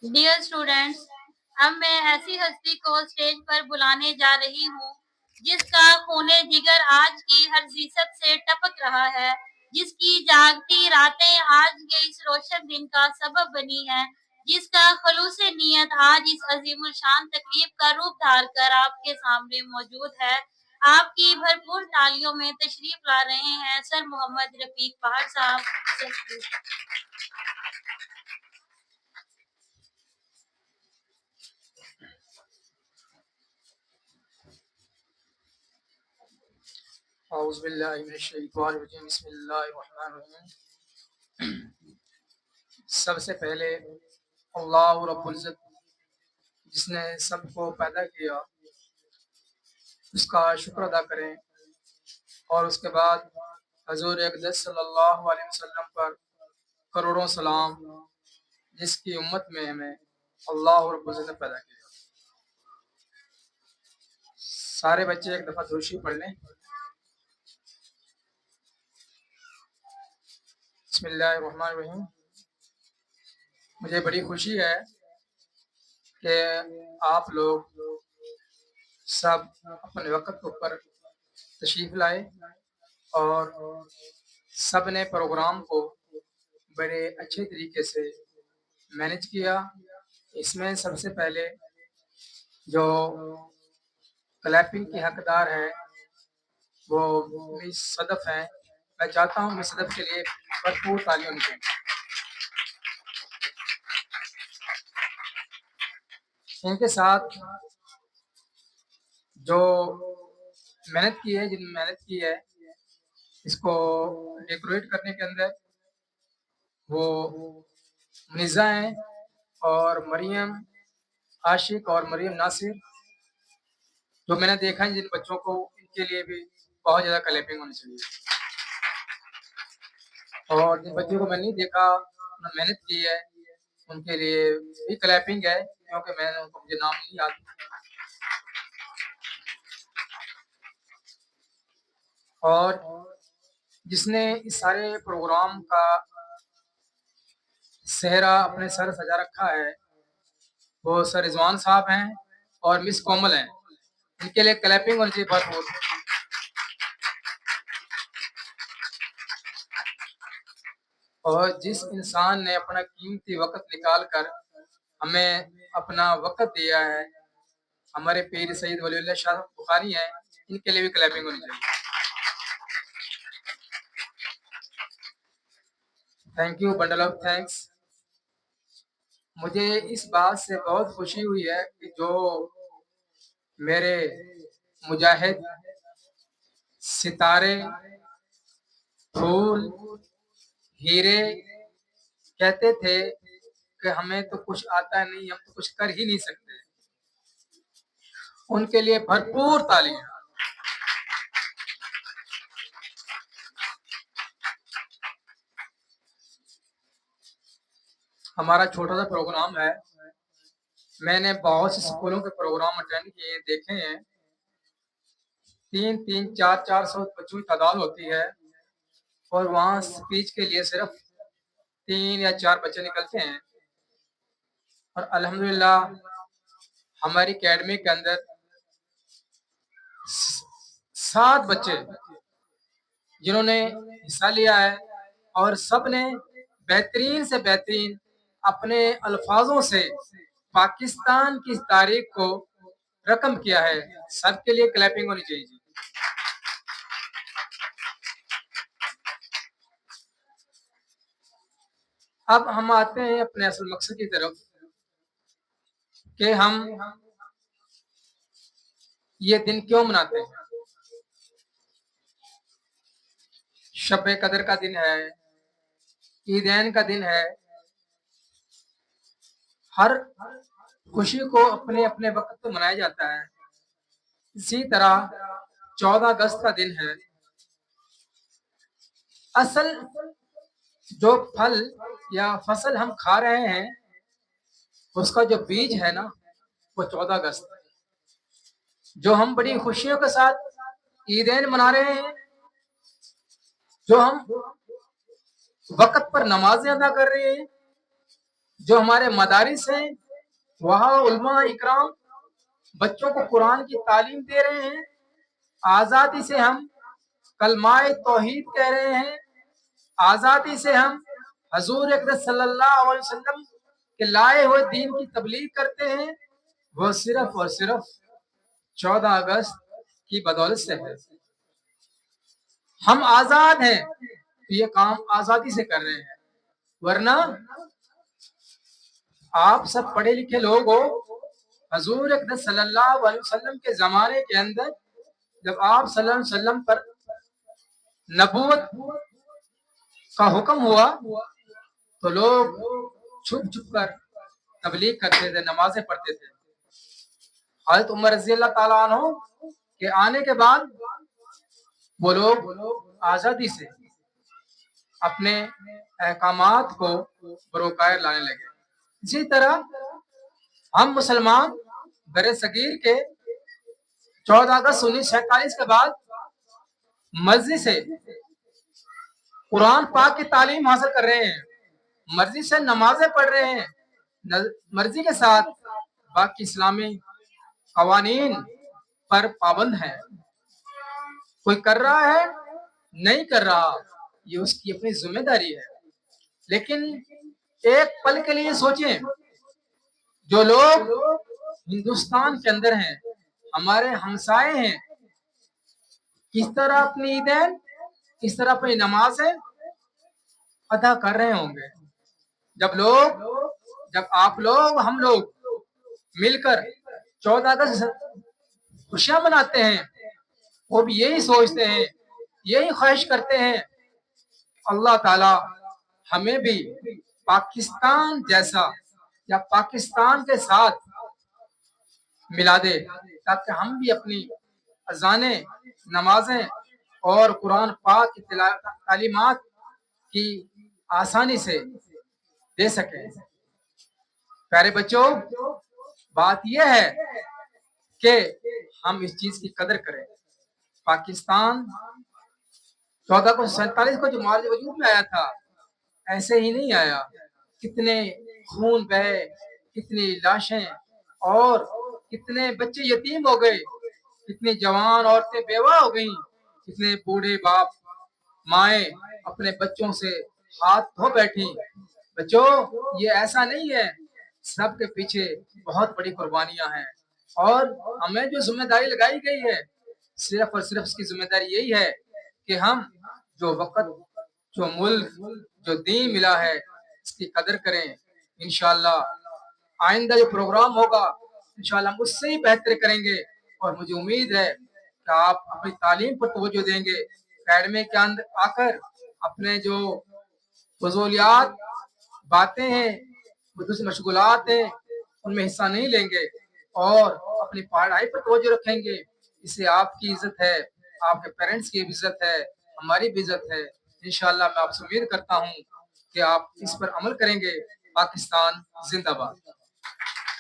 Dear students, अब मैं ऐसी हस्ती को स्टेज पर बुलाने जा रही हूँ जिसका खूने जिगर आज की हर फीसद से टपक रहा है, जिसकी जागती रातें आज के इस रोशन दिन का सबब बनी है, जिसका खलूस नीयत आज इस अजीमुल शान तकरीब का रूप धार कर आपके सामने मौजूद है। आपकी भरपूर तालियों में तशरीफ ला रहे हैं सर मोहम्मद रफीक पहाड़ साहब। सबसे पहले अल्लाह रब्बुल इज़्ज़त जिसने सबको पैदा किया उसका शुक्र अदा करें और उसके बाद हजूर अक़दस सल्लल्लाहु अलैहि वसल्लम पर करोड़ों सलाम जिसकी उम्मत में हमें अल्लाह रब्बुल इज़्ज़त ने पैदा किया। सारे बच्चे एक दफ़ा दुरूद पढ़ लें। बिस्मिल्लाहिर्रहमानिर्रहीम। मुझे बड़ी खुशी है कि आप लोग सब अपने वक़्त के ऊपर तशरीफ़ लाए और सब ने प्रोग्राम को बड़े अच्छे तरीके से मैनेज किया। इसमें सबसे पहले जो क्लैपिंग की हकदार है वो मिस सदफ़ हैं। मैं चाहता हूँ मिस सदफ़ के लिए भरपूर तालियां होनी चाहिए। इनके साथ जो मेहनत की है, जिन मेहनत की है इसको डेकोरेट करने के अंदर, वो निज़ा हैं और मरियम आशिक और मरियम नासिर, जो मैंने देखा है जिन बच्चों को, इनके लिए भी बहुत ज़्यादा क्लैपिंग होनी चाहिए। और जिन बच्चों को मैंने नहीं देखा, उन्होंने मेहनत की है, उनके लिए भी क्लैपिंग है, क्योंकि मैंने उनको मुझे नाम नहीं याद। और जिसने इस सारे प्रोग्राम का सेहरा अपने सर सजा रखा है वो सर रिजवान साहब हैं और मिस कोमल हैं। इनके लिए क्लैपिंग होनी चाहिए भरपूर। और जिस इंसान ने अपना कीमती वक्त निकाल कर हमें अपना वक्त दिया है, हमारे पीर सईद वलीउल्लाह शाह बुखारी हैं, इनके लिए भी क्लैपिंग होनी चाहिए। Thank you, bundle of thanks. मुझे इस बात से बहुत खुशी हुई है कि जो मेरे मुजाहिद सितारे, फूल, हीरे कहते थे कि हमें तो कुछ आता नहीं, हम तो कुछ कर ही नहीं सकते, उनके लिए भरपूर तालियां। हमारा छोटा सा प्रोग्राम है। मैंने बहुत से स्कूलों के प्रोग्राम अटेंड किए, देखे हैं। 300, 400 बच्चों की तादाद होती है और वहाँ स्पीच के लिए सिर्फ 3 या 4 बच्चे निकलते हैं। और अल्हम्दुलिल्लाह हमारी अकेडमी के अंदर 7 बच्चे जिन्होंने हिस्सा लिया है और सब ने बेहतरीन से बेहतरीन अपने अल्फाजों से पाकिस्तान की तारीख को रकम किया है। सबके लिए क्लैपिंग होनी चाहिए। अब हम आते हैं अपने असल मकसद की तरफ कि हम ये दिन क्यों मनाते हैं। शब कदर का दिन है, ईदैन का दिन है। हर खुशी को अपने अपने वक्त पे मनाया जाता है। इसी तरह 14 अगस्त का दिन है। असल जो फल या फसल हम खा रहे हैं उसका जो बीज है ना, वो 14 अगस्त है। जो हम बड़ी खुशियों के साथ ईदैन मना रहे हैं, जो हम वक्त पर नमाजें अदा कर रहे हैं, جو ہمارے مدارس ہیں وہاں علماء اکرام بچوں کو قرآن کی تعلیم دے رہے ہیں، آزادی سے ہم کلمہ توحید کہہ رہے ہیں، آزادی سے ہم حضور اکرم صلی اللہ علیہ وسلم کے لائے ہوئے دین کی تبلیغ کرتے ہیں، وہ صرف اور صرف 14 اگست کی بدولت سے ہے۔ ہم آزاد ہیں تو یہ کام آزادی سے کر رہے ہیں، ورنہ آپ سب پڑھے لکھے لوگ ہو، حضور اکرم صلی اللہ علیہ وسلم کے زمانے کے اندر جب آپ صلی اللہ علیہ وسلم پر نبوت کا حکم ہوا تو لوگ چھپ چھپ کر تبلیغ کرتے تھے، نمازیں پڑھتے تھے۔ حضرت عمر رضی اللہ تعالیٰ عنہ کے آنے کے بعد وہ لوگ آزادی سے اپنے احکامات کو بروقائر لانے لگے۔ اسی طرح ہم مسلمان بر صغیر کے 14 اگست 1947 کے بعد مرضی سے قرآن پاک کی تعلیم حاصل کر رہے ہیں، مرضی سے نمازیں پڑھ رہے ہیں، مرضی کے ساتھ باقی اسلامی قوانین پر پابند ہیں۔ کوئی کر رہا ہے نہیں کر رہا، یہ اس کی اپنی ذمہ داری ہے، لیکن ایک پل کے لیے سوچیں، جو لوگ ہندوستان کے اندر ہیں، ہمارے ہمسائے ہیں، کس طرح اپنی عیدین، کس طرح اپنی نمازیں ادا کر رہے ہوں گے۔ جب آپ لوگ ہم لوگ مل کر 14 اگست خوشیاں مناتے ہیں، وہ بھی یہی سوچتے ہیں، یہی خواہش کرتے ہیں اللہ تعالی ہمیں بھی پاکستان جیسا یا پاکستان کے ساتھ ملا دے، تاکہ ہم بھی اپنی اذانیں، نمازیں اور قرآن پاک کی تعلیمات کی آسانی سے دے سکیں۔ پیارے بچوں، بات یہ ہے کہ ہم اس چیز کی قدر کریں۔ پاکستان 1447 کو جو ہمارے وجود میں آیا تھا ایسے ہی نہیں آیا، کتنے خون بہے، کتنی لاشیں اور کتنے بچے یتیم ہو گئے، کتنی جوان عورتیں بیوہ ہو گئیں، کتنے بوڑھے باپ مائیں اپنے بچوں سے ہاتھ دھو بیٹھی۔ بچوں، یہ ایسا نہیں ہے، سب کے پیچھے بہت بڑی قربانیاں ہیں، اور ہمیں جو ذمہ داری لگائی گئی ہے صرف اور صرف اس کی ذمہ داری یہی ہے کہ ہم جو وقت، جو ملک، جو دین ملا ہے اس کی قدر کریں۔ انشاءاللہ آئندہ جو پروگرام ہوگا انشاءاللہ ہم اس سے ہی بہتر کریں گے، اور مجھے امید ہے کہ آپ اپنی تعلیم پر توجہ دیں گے، اکیڈمی کے اندر آ کر اپنے جو فضولیات باتیں ہیں، دوسری مشغولات ہیں، ان میں حصہ نہیں لیں گے اور اپنی پڑھائی پر توجہ رکھیں گے۔ اس سے آپ کی عزت ہے، آپ کے پیرنٹس کی بھی عزت ہے، ہماری بھی عزت ہے۔ انشاءاللہ میں آپ سے امید کرتا ہوں کہ آپ اس پر عمل کریں گے۔ پاکستان زندہ باد۔